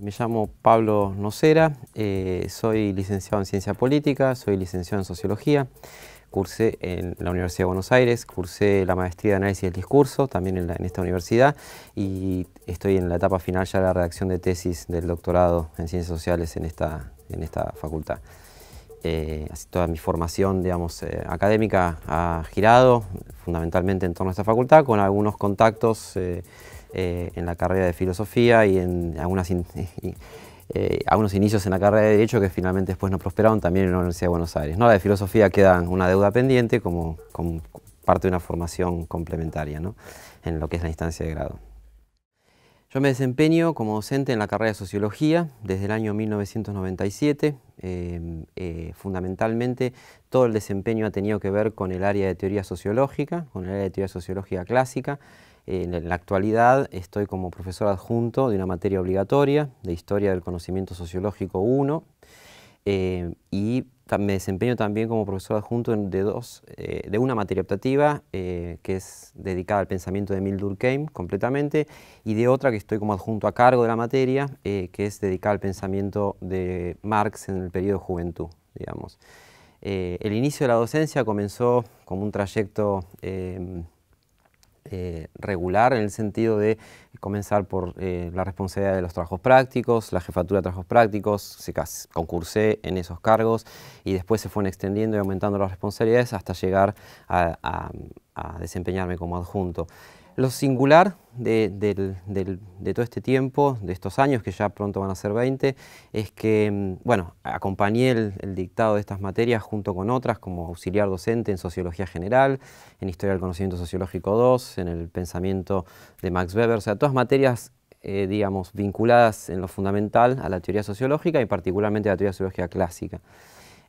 Me llamo Pablo Nocera, soy licenciado en Ciencia Política, soy licenciado en Sociología, cursé en la Universidad de Buenos Aires, cursé la maestría de Análisis del Discurso, también en esta universidad, y estoy en la etapa final ya de la redacción de tesis del doctorado en Ciencias Sociales en esta facultad. Así toda mi formación, digamos, académica ha girado fundamentalmente en torno a esta facultad, con algunos contactos en la carrera de Filosofía y en algunos inicios en la carrera de Derecho que finalmente después no prosperaron también en la Universidad de Buenos Aires. ¿No? La de Filosofía queda una deuda pendiente como parte de una formación complementaria, ¿no? En lo que es la instancia de grado. Yo me desempeño como docente en la carrera de Sociología desde el año 1997. Fundamentalmente todo el desempeño ha tenido que ver con el área de teoría sociológica, con el área de teoría sociológica clásica. En la actualidad estoy como profesor adjunto de una materia obligatoria de Historia del Conocimiento Sociológico 1 y me desempeño también como profesor adjunto de una materia optativa que es dedicada al pensamiento de Emile Durkheim completamente, y de otra que estoy como adjunto a cargo de la materia que es dedicada al pensamiento de Marx en el periodo de juventud, digamos. El inicio de la docencia comenzó como un trayecto regular, en el sentido de comenzar por la responsabilidad de los trabajos prácticos, la jefatura de trabajos prácticos, concursé en esos cargos y después se fueron extendiendo y aumentando las responsabilidades hasta llegar a desempeñarme como adjunto. Lo singular de todo este tiempo, de estos años, que ya pronto van a ser 20, es que, bueno, acompañé el dictado de estas materias junto con otras, como auxiliar docente en Sociología General, en Historia del Conocimiento Sociológico 2, en el pensamiento de Max Weber, o sea, todas materias, digamos, vinculadas en lo fundamental a la teoría sociológica y particularmente a la teoría sociológica clásica.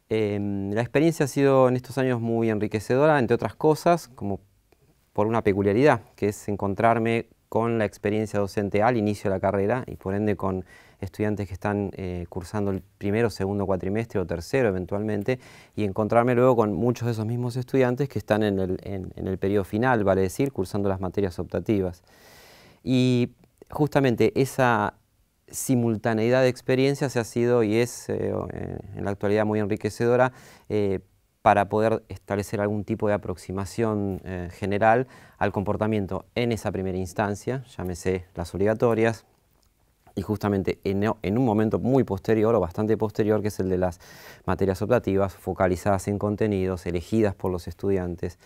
La experiencia ha sido en estos años muy enriquecedora, entre otras cosas, como por una peculiaridad, que es encontrarme con la experiencia docente al inicio de la carrera y por ende con estudiantes que están cursando el primero, segundo cuatrimestre o tercero eventualmente, y encontrarme luego con muchos de esos mismos estudiantes que están en el periodo final, vale decir, cursando las materias optativas. Y justamente esa simultaneidad de experiencias ha sido y es en la actualidad muy enriquecedora para poder establecer algún tipo de aproximación general al comportamiento en esa primera instancia, llámese las obligatorias, y justamente en un momento muy posterior o bastante posterior, que es el de las materias optativas, focalizadas en contenidos, elegidas por los estudiantes.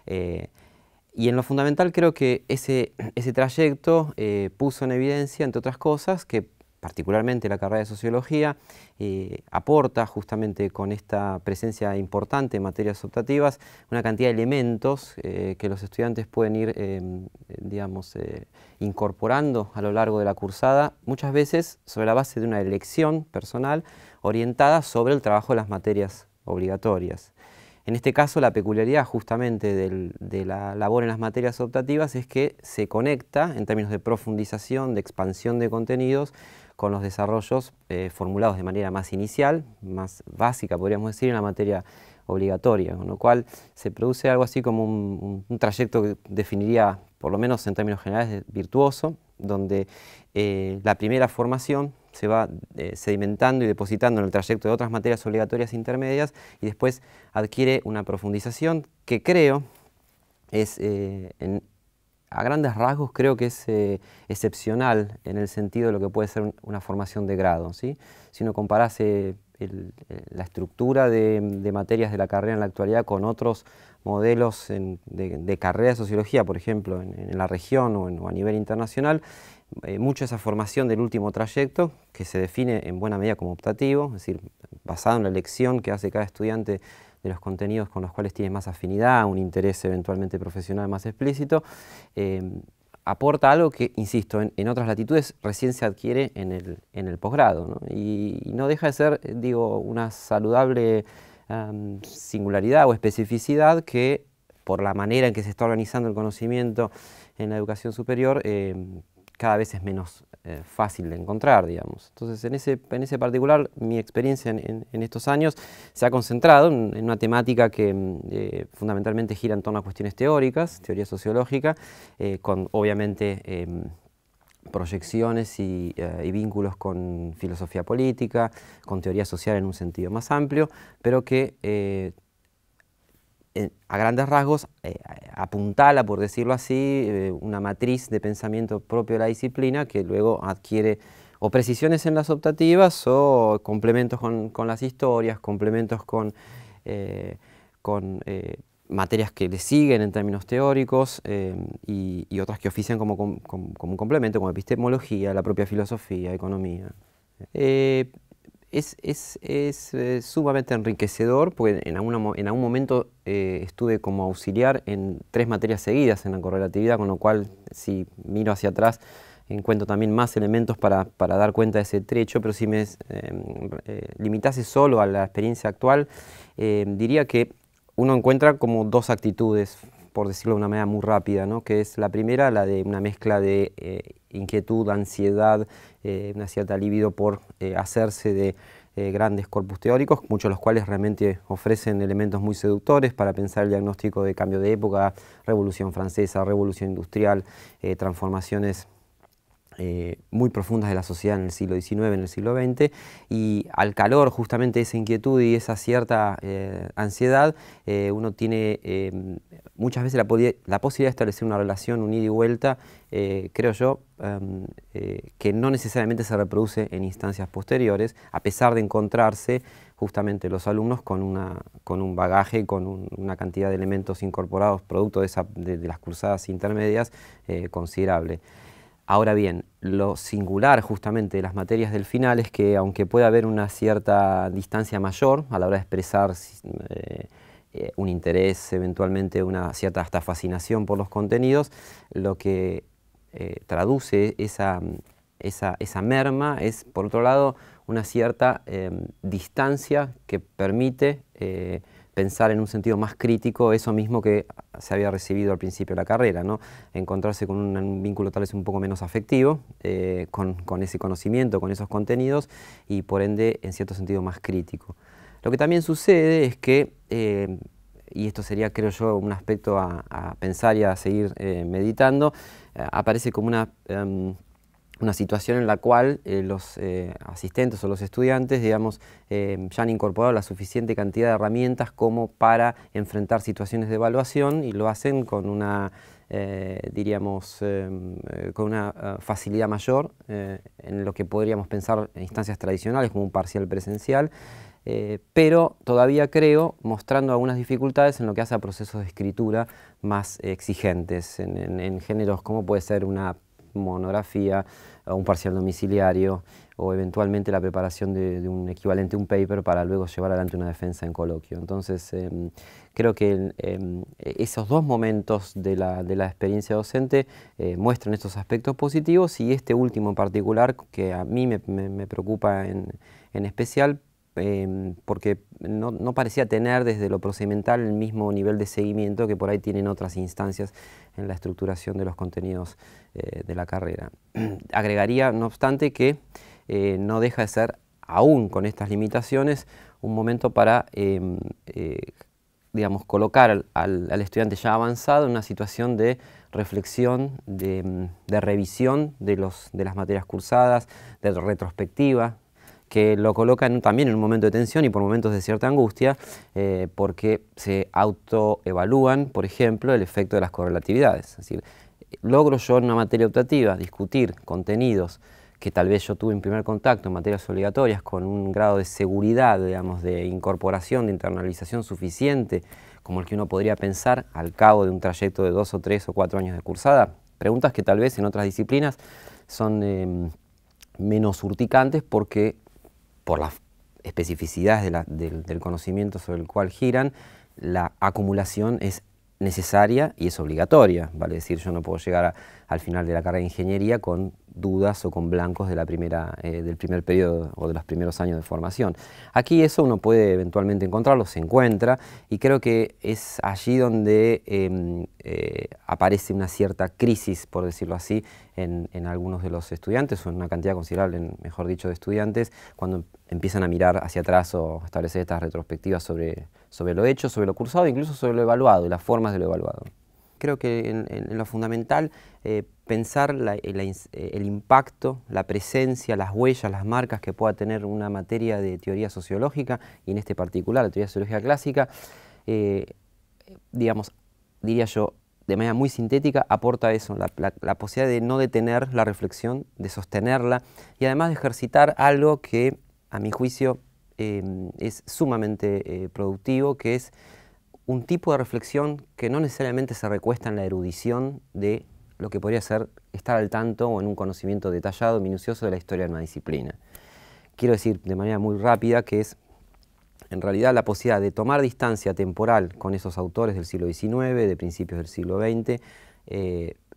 Y en lo fundamental creo que ese trayecto puso en evidencia, entre otras cosas, que particularmente la carrera de Sociología, aporta justamente con esta presencia importante en materias optativas una cantidad de elementos que los estudiantes pueden ir, digamos, incorporando a lo largo de la cursada, muchas veces sobre la base de una elección personal orientada sobre el trabajo de las materias obligatorias. En este caso, la peculiaridad justamente de la labor en las materias optativas es que se conecta en términos de profundización, de expansión de contenidos, con los desarrollos formulados de manera más inicial, más básica, podríamos decir, en la materia obligatoria, con lo cual se produce algo así como un trayecto que definiría, por lo menos en términos generales, virtuoso, donde la primera formación se va sedimentando y depositando en el trayecto de otras materias obligatorias intermedias y después adquiere una profundización que creo es, a grandes rasgos, creo que es excepcional en el sentido de lo que puede ser una formación de grado, ¿sí? Si uno comparase la estructura de materias de la carrera en la actualidad con otros modelos de carrera de sociología, por ejemplo, en la región o a nivel internacional, mucha de esa formación del último trayecto, que se define en buena medida como optativo, es decir, basado en la elección que hace cada estudiante de los contenidos con los cuales tiene más afinidad, un interés eventualmente profesional más explícito, aporta algo que, insisto, en otras latitudes recién se adquiere en el posgrado, ¿no? Y no deja de ser, digo, una saludable singularidad o especificidad que, por la manera en que se está organizando el conocimiento en la educación superior, cada vez es menos fácil de encontrar, digamos. Entonces, en ese particular, mi experiencia en estos años se ha concentrado en una temática que fundamentalmente gira en torno a cuestiones teóricas, teoría sociológica, con obviamente proyecciones y vínculos con filosofía política, con teoría social en un sentido más amplio, pero que a grandes rasgos apuntala, por decirlo así, una matriz de pensamiento propio de la disciplina que luego adquiere o precisiones en las optativas o complementos con las historias, complementos con materias que le siguen en términos teóricos y otras que ofician como un complemento, como epistemología, la propia filosofía, economía. Es sumamente enriquecedor, porque en algún momento estuve como auxiliar en 3 materias seguidas en la correlatividad, con lo cual, si miro hacia atrás, encuentro también más elementos para dar cuenta de ese trecho, pero si me limitase solo a la experiencia actual, diría que uno encuentra como 2 actitudes, por decirlo de una manera muy rápida, ¿no? Que es la primera, la de una mezcla de inquietud, ansiedad, una cierta libido por hacerse de grandes corpus teóricos, muchos de los cuales realmente ofrecen elementos muy seductores para pensar el diagnóstico de cambio de época, Revolución Francesa, Revolución Industrial, transformaciones muy profundas de la sociedad en el siglo XIX, en el siglo XX, y al calor justamente de esa inquietud y esa cierta ansiedad, uno tiene muchas veces la posibilidad de establecer una relación, un ida y vuelta, creo yo, que no necesariamente se reproduce en instancias posteriores, a pesar de encontrarse justamente los alumnos con un bagaje y con una cantidad de elementos incorporados producto de las cursadas intermedias considerable. Ahora bien, lo singular justamente de las materias del final es que, aunque pueda haber una cierta distancia mayor a la hora de expresar un interés, eventualmente una cierta hasta fascinación por los contenidos, lo que traduce esa merma es, por otro lado, una cierta distancia que permite pensar en un sentido más crítico eso mismo que se había recibido al principio de la carrera, ¿no? Encontrarse con un vínculo tal vez un poco menos afectivo, con ese conocimiento, con esos contenidos y por ende en cierto sentido más crítico. Lo que también sucede es que, y esto sería creo yo un aspecto a pensar y a seguir meditando, aparece como una situación en la cual los asistentes o los estudiantes, digamos, ya han incorporado la suficiente cantidad de herramientas como para enfrentar situaciones de evaluación y lo hacen con una, diríamos, con una facilidad mayor en lo que podríamos pensar en instancias tradicionales como un parcial presencial, pero todavía creo mostrando algunas dificultades en lo que hace a procesos de escritura más exigentes, en géneros como puede ser una monografía, un parcial domiciliario o eventualmente la preparación de un equivalente, un paper para luego llevar adelante una defensa en coloquio. Entonces creo que esos 2 momentos de la experiencia docente muestran estos aspectos positivos y este último en particular que a mí me preocupa en especial porque no parecía tener desde lo procedimental el mismo nivel de seguimiento que por ahí tienen otras instancias en la estructuración de los contenidos de la carrera. Agregaría, no obstante, que no deja de ser, aún con estas limitaciones, un momento para digamos, colocar al estudiante ya avanzado en una situación de reflexión, de revisión de las materias cursadas, de retrospectiva, que lo coloca también en un momento de tensión y por momentos de cierta angustia, porque se autoevalúan, por ejemplo, el efecto de las correlatividades. Es decir, logro yo en una materia optativa discutir contenidos que tal vez yo tuve en primer contacto en materias obligatorias con un grado de seguridad, digamos, de incorporación, de internalización suficiente, como el que uno podría pensar al cabo de un trayecto de 2 o 3 o 4 años de cursada. Preguntas que tal vez en otras disciplinas son menos urticantes porque por las especificidades del conocimiento sobre el cual giran, la acumulación es necesaria y es obligatoria. Vale decir, yo no puedo llegar al final de la carrera de ingeniería con dudas o con blancos de del primer periodo o de los primeros años de formación. Aquí eso uno puede eventualmente encontrarlo, se encuentra, y creo que es allí donde aparece una cierta crisis, por decirlo así, en algunos de los estudiantes, o en una cantidad considerable, mejor dicho, de estudiantes, cuando empiezan a mirar hacia atrás o establecer estas retrospectivas sobre lo hecho, sobre lo cursado, incluso sobre lo evaluado y las formas de lo evaluado. creo que en lo fundamental, pensar el impacto, la presencia, las huellas, las marcas que pueda tener una materia de teoría sociológica, y en este particular la teoría sociológica clásica, digamos, diría yo, de manera muy sintética, aporta eso, la posibilidad de no detener la reflexión, de sostenerla y además de ejercitar algo que, a mi juicio, es sumamente productivo, que es un tipo de reflexión que no necesariamente se recuesta en la erudición de lo que podría ser estar al tanto o en un conocimiento detallado, minucioso de la historia de una disciplina. Quiero decir de manera muy rápida que es en realidad la posibilidad de tomar distancia temporal con esos autores del siglo XIX, de principios del siglo XX,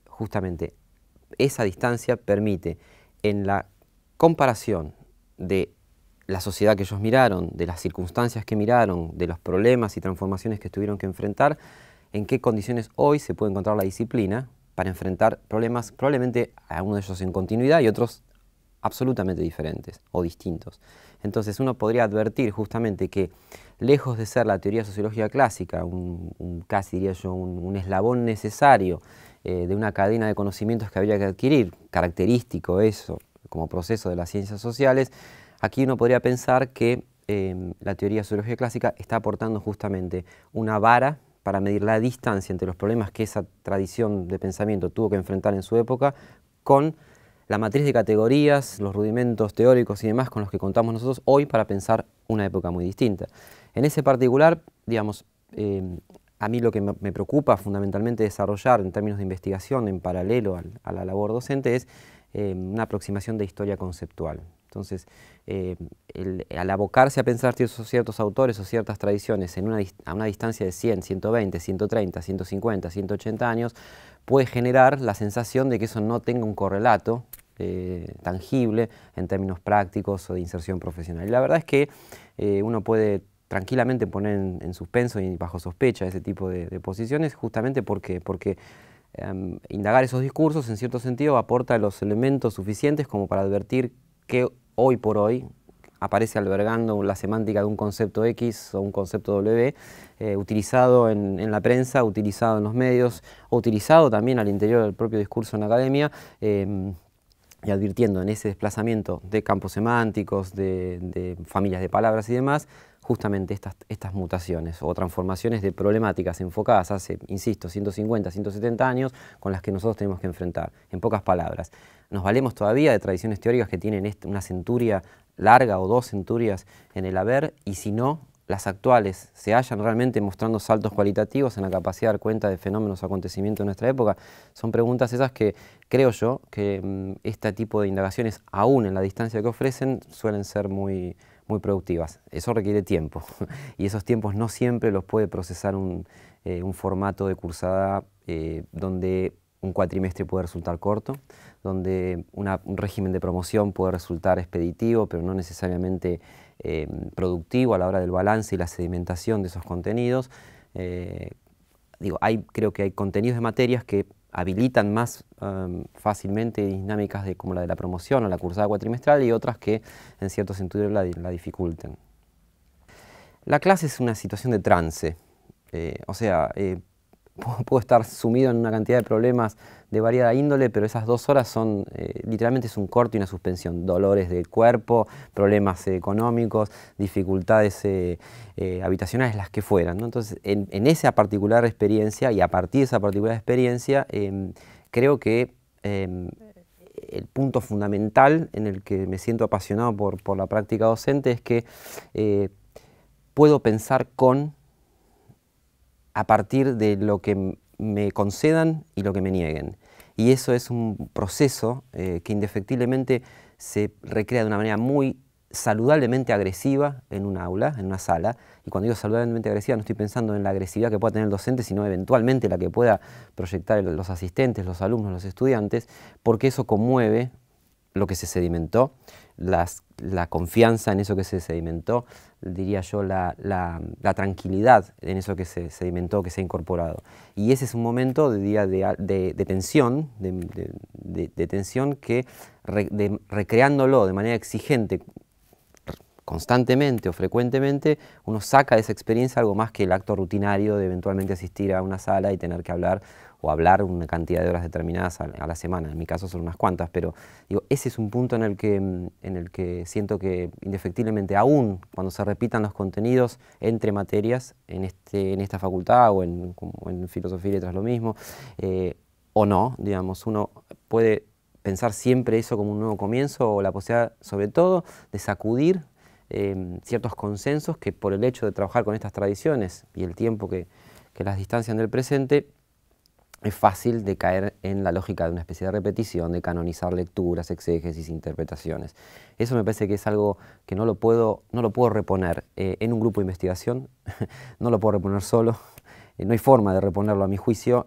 justamente esa distancia permite en la comparación de la sociedad que ellos miraron, de las circunstancias que miraron, de los problemas y transformaciones que tuvieron que enfrentar, en qué condiciones hoy se puede encontrar la disciplina para enfrentar problemas, probablemente algunos de ellos en continuidad y otros absolutamente diferentes o distintos. Entonces uno podría advertir justamente que lejos de ser la teoría sociológica clásica, casi diría yo, un eslabón necesario de una cadena de conocimientos que habría que adquirir, característico eso como proceso de las ciencias sociales, aquí uno podría pensar que la teoría sociológica clásica está aportando justamente una vara para medir la distancia entre los problemas que esa tradición de pensamiento tuvo que enfrentar en su época con la matriz de categorías, los rudimentos teóricos y demás con los que contamos nosotros hoy para pensar una época muy distinta. En ese particular, digamos, a mí lo que me preocupa fundamentalmente desarrollar en términos de investigación en paralelo a la labor docente es una aproximación de historia conceptual. Entonces, al abocarse a pensar ciertos autores o ciertas tradiciones a una distancia de 100, 120, 130, 150, 180 años, puede generar la sensación de que eso no tenga un correlato tangible en términos prácticos o de inserción profesional. Y la verdad es que uno puede tranquilamente poner en suspenso y bajo sospecha ese tipo de posiciones, justamente porque indagar esos discursos en cierto sentido aporta los elementos suficientes como para advertir que hoy por hoy aparece albergando la semántica de un concepto X o un concepto W, utilizado en la prensa, utilizado en los medios, o utilizado también al interior del propio discurso en la academia, y advirtiendo en ese desplazamiento de campos semánticos, de familias de palabras y demás, justamente estas mutaciones o transformaciones de problemáticas enfocadas hace, insisto, 150, 170 años, con las que nosotros tenemos que enfrentar. En pocas palabras, nos valemos todavía de tradiciones teóricas que tienen una centuria larga o 2 centurias en el haber, y si no, las actuales se hallan realmente mostrando saltos cualitativos en la capacidad de dar cuenta de fenómenos o acontecimientos de nuestra época. Son preguntas esas que creo yo que este tipo de indagaciones, aún en la distancia que ofrecen, suelen ser muy productivas. Eso requiere tiempo y esos tiempos no siempre los puede procesar un formato de cursada donde un cuatrimestre puede resultar corto, donde un régimen de promoción puede resultar expeditivo, pero no necesariamente productivo a la hora del balance y la sedimentación de esos contenidos. Creo que hay contenidos de materias que habilitan más fácilmente dinámicas como la de la promoción o la cursada cuatrimestral, y otras que en cierto sentido la dificulten. La clase es una situación de trance, puedo estar sumido en una cantidad de problemas de variada índole, pero esas 2 horas son, literalmente es un corte y una suspensión. Dolores del cuerpo, problemas económicos, dificultades habitacionales, las que fueran, ¿no? Entonces, en esa particular experiencia y a partir de esa particular experiencia, creo que el punto fundamental en el que me siento apasionado por la práctica docente es que puedo pensar a partir de lo que me concedan y lo que me nieguen. Y eso es un proceso que indefectiblemente se recrea de una manera muy saludablemente agresiva en un aula, en una sala. Y cuando digo saludablemente agresiva no estoy pensando en la agresividad que pueda tener el docente, sino eventualmente la que pueda proyectar los asistentes, los alumnos, los estudiantes, porque eso conmueve lo que se sedimentó, la confianza en eso que se sedimentó, diría yo, la tranquilidad en eso que se sedimentó, que se ha incorporado. Y ese es un momento de tensión, de tensión que recreándolo de manera exigente, constantemente o frecuentemente, uno saca de esa experiencia algo más que el acto rutinario de eventualmente asistir a una sala y tener que hablar o hablar una cantidad de horas determinadas a la semana. En mi caso son unas cuantas, pero digo, ese es un punto en el que siento que indefectiblemente, aún cuando se repitan los contenidos entre materias, en esta facultad o en filosofía y letras lo mismo, o no, digamos, uno puede pensar siempre eso como un nuevo comienzo o la posibilidad, sobre todo, de sacudir ciertos consensos que por el hecho de trabajar con estas tradiciones y el tiempo que las distancian del presente, es fácil de caer en la lógica de una especie de repetición, de canonizar lecturas, exégesis, interpretaciones. Eso me parece que es algo que no lo puedo reponer en un grupo de investigación, no lo puedo reponer solo, no hay forma de reponerlo a mi juicio,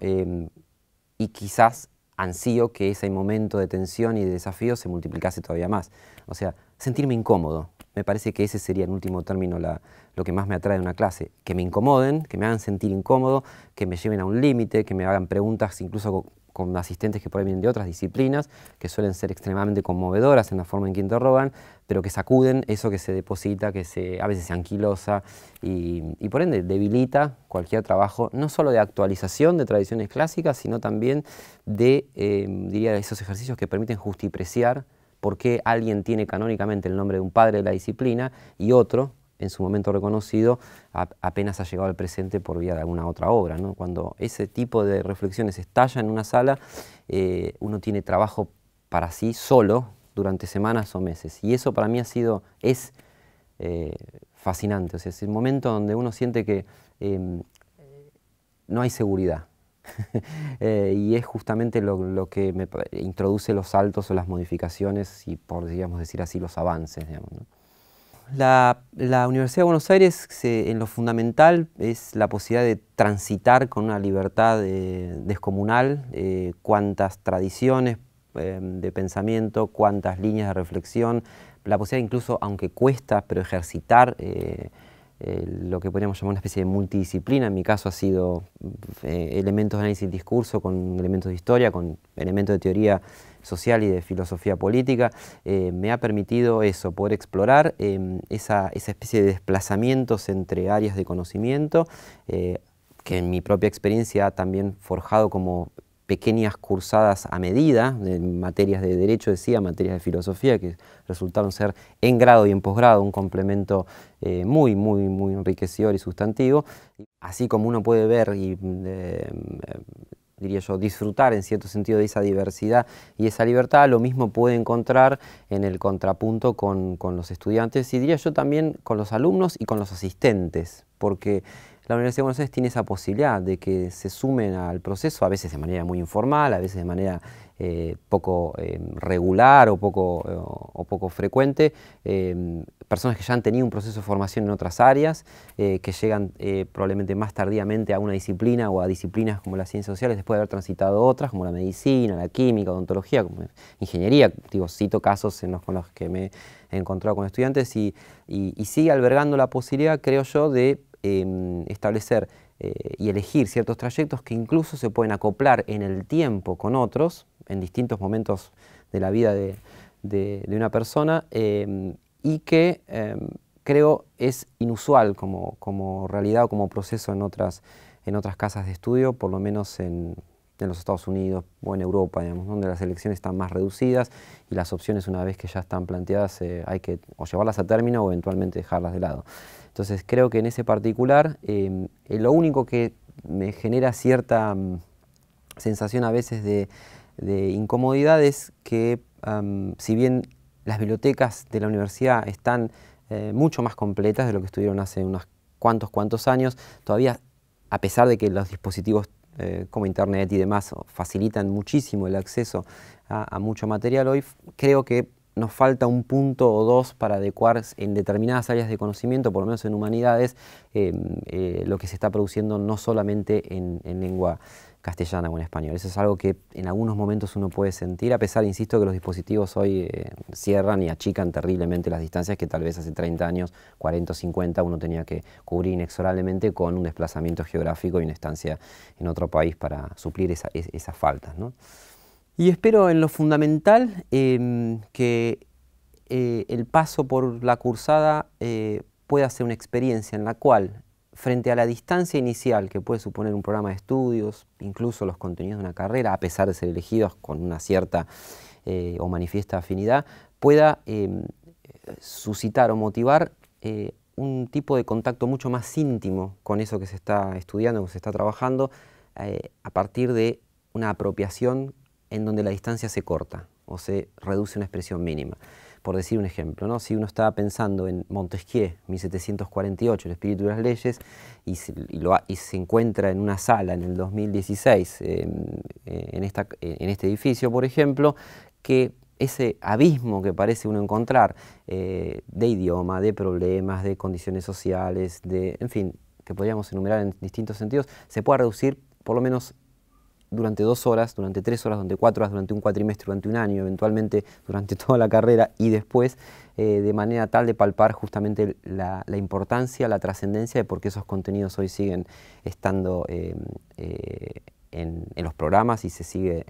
y quizás ansío que ese momento de tensión y de desafío se multiplicase todavía más. O sea, sentirme incómodo. Me parece que ese sería en último término lo que más me atrae de una clase. Que me incomoden, que me hagan sentir incómodo, que me lleven a un límite, que me hagan preguntas incluso con asistentes que por ahí vienen de otras disciplinas, que suelen ser extremadamente conmovedoras en la forma en que interrogan, pero que sacuden eso que se deposita, que a veces se anquilosa y por ende debilita cualquier trabajo, no solo de actualización de tradiciones clásicas, sino también de, diría, esos ejercicios que permiten justipreciar por qué alguien tiene canónicamente el nombre de un padre de la disciplina y otro, en su momento reconocido, apenas ha llegado al presente por vía de alguna otra obra, ¿no? Cuando ese tipo de reflexiones estalla en una sala, uno tiene trabajo para sí solo durante semanas o meses. Y eso para mí es fascinante. O sea, es el momento donde uno siente que no hay seguridad. Y es justamente lo que me introduce los saltos o las modificaciones y, por digamos decir así, los avances, digamos, ¿no? La Universidad de Buenos Aires, en lo fundamental, es la posibilidad de transitar con una libertad descomunal cuántas tradiciones de pensamiento, cuántas líneas de reflexión, la posibilidad incluso, aunque cuesta, pero ejercitar lo que podríamos llamar una especie de multidisciplina. En mi caso ha sido elementos de análisis del discurso con elementos de historia, con elementos de teoría social y de filosofía política. Me ha permitido eso, poder explorar esa especie de desplazamientos entre áreas de conocimiento, que en mi propia experiencia ha también forjado como pequeñas cursadas a medida, en materias de derecho, decía, materias de filosofía, que resultaron ser en grado y en posgrado un complemento muy enriquecedor y sustantivo. Así como uno puede ver y, diría yo, disfrutar en cierto sentido de esa diversidad y esa libertad, lo mismo puede encontrar en el contrapunto con los estudiantes y diría yo también con los alumnos y con los asistentes, porque la Universidad de Buenos Aires tiene esa posibilidad de que se sumen al proceso, a veces de manera muy informal, a veces de manera poco regular o poco frecuente, personas que ya han tenido un proceso de formación en otras áreas, que llegan probablemente más tardíamente a una disciplina o a disciplinas como las ciencias sociales después de haber transitado otras, como la medicina, la química, odontología, como ingeniería. Digo, cito casos con los que me he encontrado con estudiantes y sigue albergando la posibilidad, creo yo, de establecer y elegir ciertos trayectos que incluso se pueden acoplar en el tiempo con otros, en distintos momentos de la vida de una persona, y que creo es inusual como realidad o como proceso en otras casas de estudio, por lo menos en los Estados Unidos o en Europa, digamos, donde las elecciones están más reducidas y las opciones, una vez que ya están planteadas, hay que o llevarlas a término o eventualmente dejarlas de lado. Entonces creo que en ese particular lo único que me genera cierta sensación a veces de incomodidad es que si bien las bibliotecas de la universidad están mucho más completas de lo que estuvieron hace unos cuantos años, todavía, a pesar de que los dispositivos como internet y demás facilitan muchísimo el acceso a mucho material hoy, creo que nos falta un punto o dos para adecuar en determinadas áreas de conocimiento, por lo menos en humanidades, lo que se está produciendo no solamente en lengua castellana o en español. Eso es algo que en algunos momentos uno puede sentir, a pesar, insisto, que los dispositivos hoy cierran y achican terriblemente las distancias que tal vez hace 30 años, 40 o 50 uno tenía que cubrir inexorablemente con un desplazamiento geográfico y una estancia en otro país para suplir esas faltas, ¿no? Y espero en lo fundamental que el paso por la cursada pueda ser una experiencia en la cual, frente a la distancia inicial que puede suponer un programa de estudios, incluso los contenidos de una carrera, a pesar de ser elegidos con una cierta o manifiesta afinidad, pueda suscitar o motivar un tipo de contacto mucho más íntimo con eso que se está estudiando, que se está trabajando, a partir de una apropiación en donde la distancia se corta o se reduce a una expresión mínima. Por decir un ejemplo, ¿no? Si uno está pensando en Montesquieu, 1748, el espíritu de las leyes, y se encuentra en una sala en el 2016, en este edificio, por ejemplo, que ese abismo que parece uno encontrar de idioma, de problemas, de condiciones sociales, en fin, que podríamos enumerar en distintos sentidos, se pueda reducir por lo menos durante 2 horas, durante 3 horas, durante 4 horas, durante un cuatrimestre, durante un año, eventualmente durante toda la carrera y después de manera tal de palpar justamente la importancia, la trascendencia de por qué esos contenidos hoy siguen estando en los programas y se sigue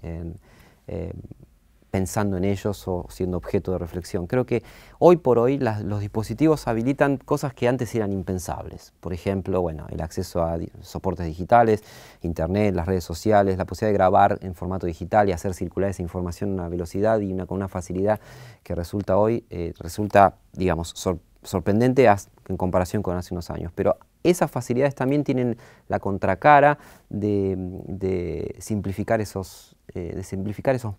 pensando en ellos o siendo objeto de reflexión. Creo que hoy por hoy los dispositivos habilitan cosas que antes eran impensables. Por ejemplo, bueno, el acceso a soportes digitales, internet, las redes sociales, la posibilidad de grabar en formato digital y hacer circular esa información a una velocidad y con una facilidad que resulta hoy, digamos, sorprendente en comparación con hace unos años. Pero esas facilidades también tienen la contracara de simplificar esos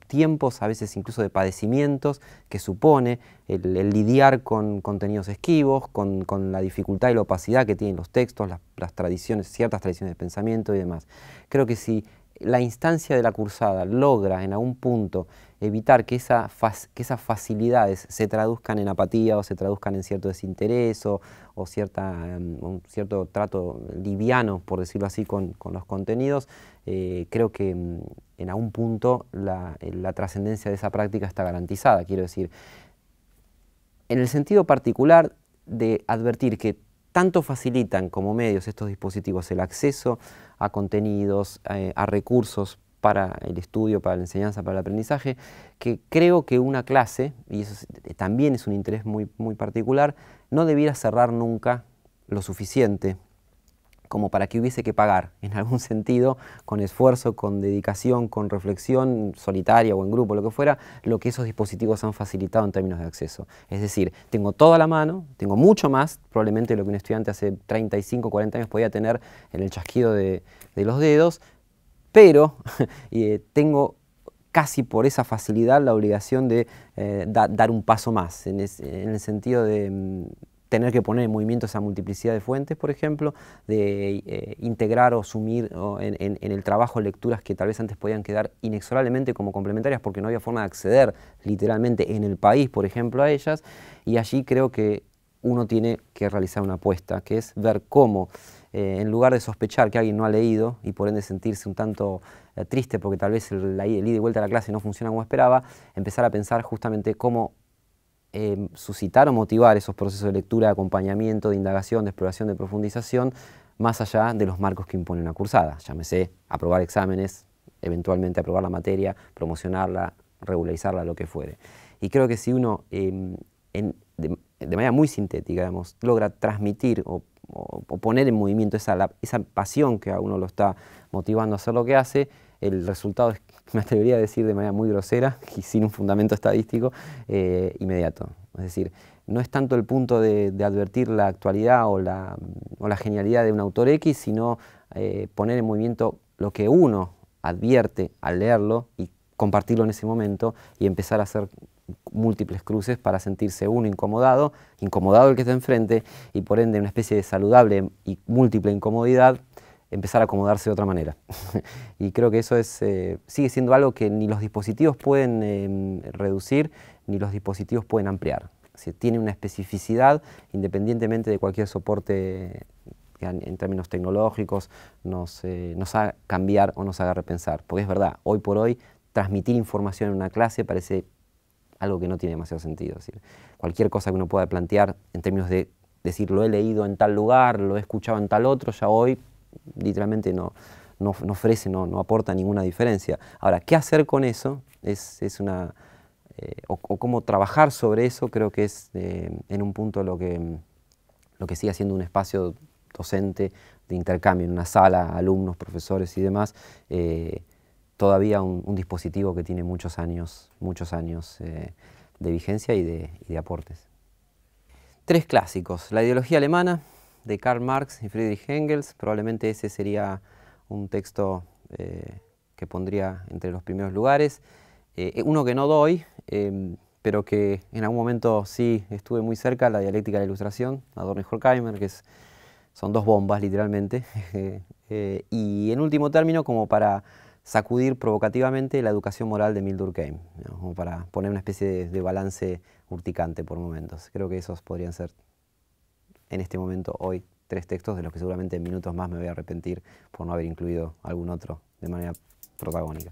tiempos, a veces incluso de padecimientos que supone el lidiar con contenidos esquivos, con la dificultad y la opacidad que tienen los textos, las tradiciones, ciertas tradiciones de pensamiento y demás. Creo que si la instancia de la cursada logra en algún punto evitar que esas facilidades se traduzcan en apatía o se traduzcan en cierto desinterés o un cierto trato liviano, por decirlo así, con los contenidos, creo que en algún punto la trascendencia de esa práctica está garantizada. Quiero decir, en el sentido particular de advertir que tanto facilitan como medios estos dispositivos el acceso a contenidos, a recursos para el estudio, para la enseñanza, para el aprendizaje, que creo que una clase, y eso también es un interés muy particular, no debiera cerrar nunca lo suficiente como para que hubiese que pagar, en algún sentido, con esfuerzo, con dedicación, con reflexión solitaria o en grupo, lo que fuera, lo que esos dispositivos han facilitado en términos de acceso. Es decir, tengo todo a la mano, tengo mucho más, probablemente lo que un estudiante hace 35, 40 años podía tener en el chasquido de los dedos, pero tengo casi por esa facilidad la obligación de dar un paso más, en el sentido de tener que poner en movimiento esa multiplicidad de fuentes, por ejemplo, de integrar o sumir en el trabajo lecturas que tal vez antes podían quedar inexorablemente como complementarias porque no había forma de acceder literalmente en el país, por ejemplo, a ellas, y allí creo que uno tiene que realizar una apuesta, que es ver cómo, en lugar de sospechar que alguien no ha leído y por ende sentirse un tanto triste porque tal vez el ida y vuelta a la clase no funciona como esperaba, empezar a pensar justamente cómo suscitar o motivar esos procesos de lectura, de acompañamiento, de indagación, de exploración, de profundización, más allá de los marcos que impone una cursada. Llámese aprobar exámenes, eventualmente aprobar la materia, promocionarla, regularizarla, lo que fuere. Y creo que si uno, de manera muy sintética, digamos, logra transmitir o poner en movimiento esa pasión que a uno lo está motivando a hacer lo que hace, el resultado es, me atrevería a decir de manera muy grosera y sin un fundamento estadístico, inmediato. Es decir, no es tanto el punto de advertir la actualidad o la genialidad de un autor X, sino poner en movimiento lo que uno advierte al leerlo y compartirlo en ese momento y empezar a hacer múltiples cruces para sentirse uno incomodado el que está enfrente y por ende una especie de saludable y múltiple incomodidad, empezar a acomodarse de otra manera. Y creo que eso sigue siendo algo que ni los dispositivos pueden reducir, ni los dispositivos pueden ampliar. Tiene una especificidad independientemente de cualquier soporte que en términos tecnológicos nos haga cambiar o nos haga repensar. Porque es verdad, hoy por hoy transmitir información en una clase parece algo que no tiene demasiado sentido. Es decir, cualquier cosa que uno pueda plantear en términos de decir lo he leído en tal lugar, lo he escuchado en tal otro, ya hoy literalmente no ofrece, no aporta ninguna diferencia. Ahora, ¿qué hacer con eso? Es una o cómo trabajar sobre eso, creo que es en un punto lo que sigue siendo un espacio docente de intercambio, en una sala, alumnos, profesores y demás, todavía un dispositivo que tiene muchos años de vigencia y de aportes. Tres clásicos: La ideología alemana, de Karl Marx y Friedrich Engels. Probablemente ese sería un texto que pondría entre los primeros lugares. Uno que no doy, pero que en algún momento sí estuve muy cerca: La dialéctica de la ilustración, Adorno y Horkheimer, que son dos bombas literalmente. Y en último término, como para sacudir provocativamente, La educación moral de Emile Durkheim, ¿no? Como para poner una especie de balance urticante por momentos. Creo que esos podrían ser, en este momento, hoy, tres textos de los que seguramente en minutos más me voy a arrepentir por no haber incluido algún otro de manera protagónica.